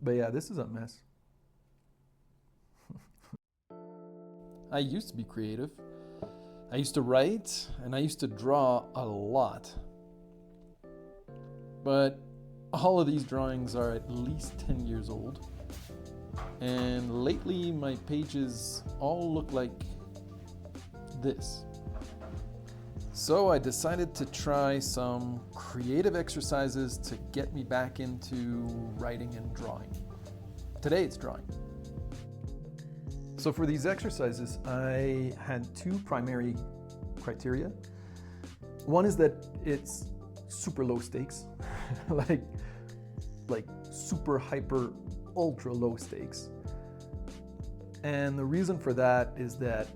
But yeah, this is a mess. I used to be creative. I used to write and I used to draw a lot. But all of these drawings are at least 10 years old. And lately my pages all look like this. So I decided to try some creative exercises to get me back into writing and drawing. Today it's drawing. So for these exercises, I had two primary criteria. One is that it's super low stakes, like super hyper ultra low stakes. And the reason for that is that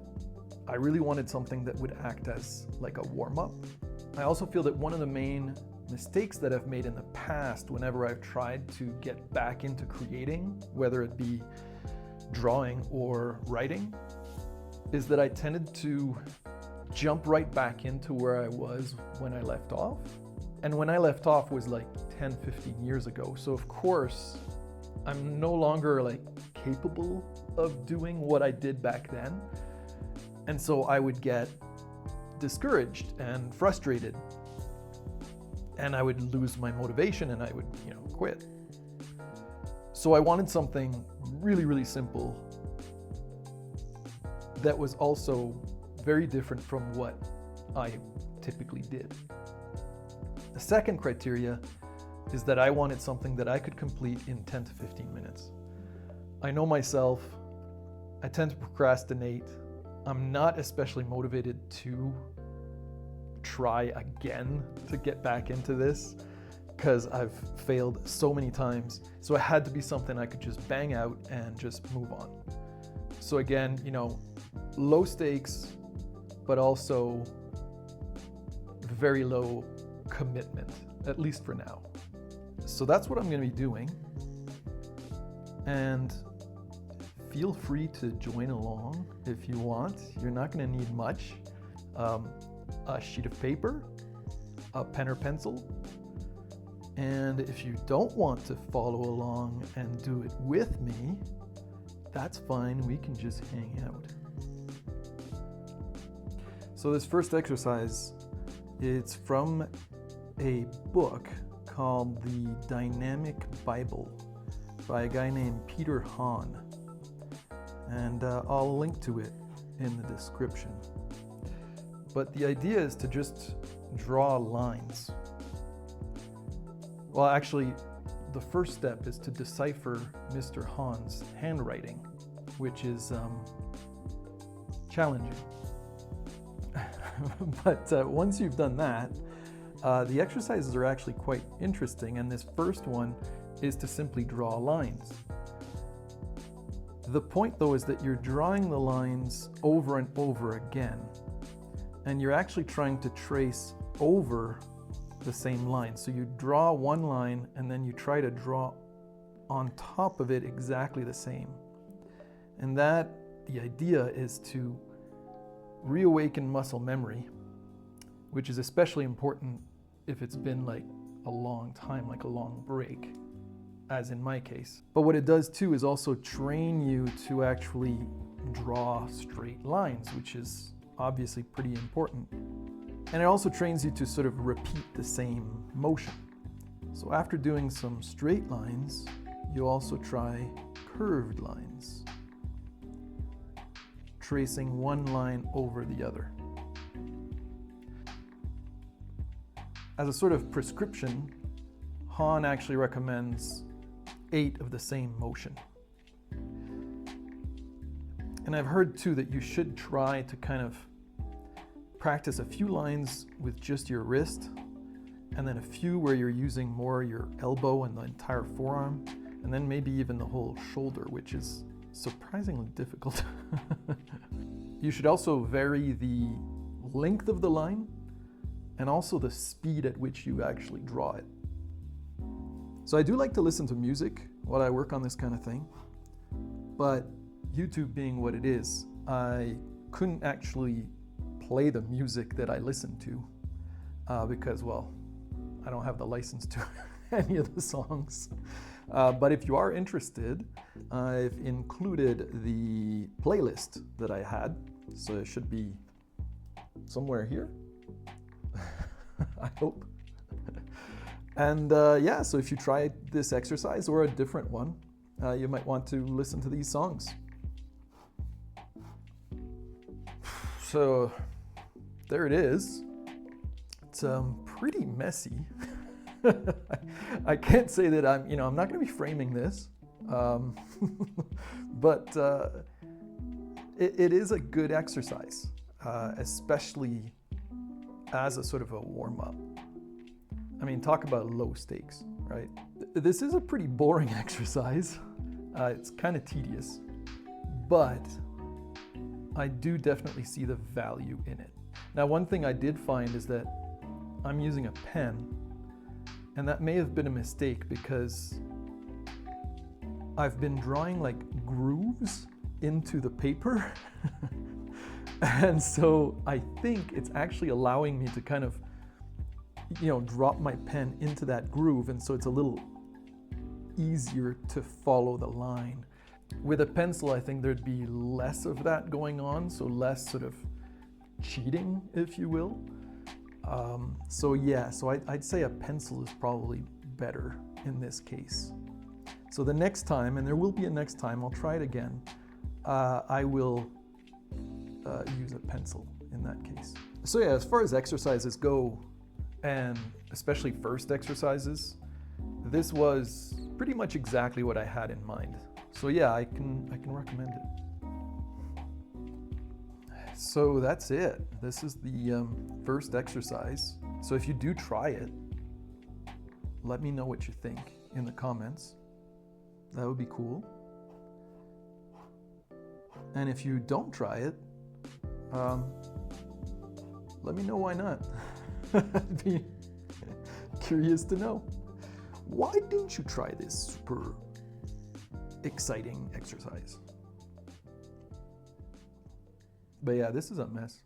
I really wanted something that would act as like a warm-up. I also feel that one of the main mistakes that I've made in the past whenever I've tried to get back into creating, whether it be drawing or writing, is that I tended to jump right back into where I was when I left off. And when I left off was like 10, 15 years ago. So of course, I'm no longer like capable of doing what I did back then. And so I would get discouraged and frustrated. And I would lose my motivation and I would, quit. So I wanted something really, really simple that was also very different from what I typically did. The second criteria is that I wanted something that I could complete in 10 to 15 minutes. I know myself, I tend to procrastinate. I'm not especially motivated to try again to get back into this because I've failed so many times. So it had to be something I could just bang out and just move on. So again, low stakes, but also very low commitment, at least for now. So that's what I'm going to be doing. And feel free to join along if you want. You're not going to need much. A sheet of paper, a pen or pencil. And if you don't want to follow along and do it with me, that's fine. We can just hang out. So this first exercise, it's from a book called The Dynamic Bible by a guy named Peter Hahn. And I'll link to it in the description. But the idea is to just draw lines. Well, actually, the first step is to decipher Mr. Hahn's handwriting, which is challenging. But once you've done that, the exercises are actually quite interesting, and this first one is to simply draw lines. The point, though, is that you're drawing the lines over and over again, and you're actually trying to trace over the same line. So you draw one line, and then you try to draw on top of it exactly the same. And the idea is to reawaken muscle memory, which is especially important if it's been like a long time, like a long break, as in my case. But what it does too is also train you to actually draw straight lines, which is obviously pretty important. And it also trains you to sort of repeat the same motion. So after doing some straight lines, you also try curved lines, tracing one line over the other. As a sort of prescription, Hahn actually recommends 8 of the same motion. And I've heard too that you should try to kind of practice a few lines with just your wrist, and then a few where you're using more your elbow and the entire forearm, and then maybe even the whole shoulder, which is surprisingly difficult. You should also vary the length of the line and also the speed at which you actually draw it. So I do like to listen to music while I work on this kind of thing, but YouTube being what it is, I couldn't actually play the music that I listen to because, well, I don't have the license to any of the songs. But if you are interested, I've included the playlist that I had. So it should be somewhere here, I hope. And yeah, so if you try this exercise or a different one, you might want to listen to these songs. So there it is. It's pretty messy. I can't say that I'm not going to be framing this, but it is a good exercise, especially as a sort of a warm-up. I mean, talk about low stakes, right? This is a pretty boring exercise. It's kind of tedious, but I do definitely see the value in it. Now, one thing I did find is that I'm using a pen, and that may have been a mistake because I've been drawing like grooves into the paper. And so I think it's actually allowing me to kind of, drop my pen into that groove. And so it's a little easier to follow the line. With a pencil, I think there'd be less of that going on. So less sort of cheating, if you will. So I'd say a pencil is probably better in this case. So the next time, and there will be a next time, I'll try it again. I will use a pencil in that case. So yeah, as far as exercises go, and especially first exercises, this was pretty much exactly what I had in mind. So yeah, I can recommend it. So that's it. This is the first exercise. So if you do try it, let me know what you think in the comments. That would be cool. And if you don't try it, let me know why not. I'd be curious to know. Why didn't you try this super exciting exercise? But yeah, this is a mess.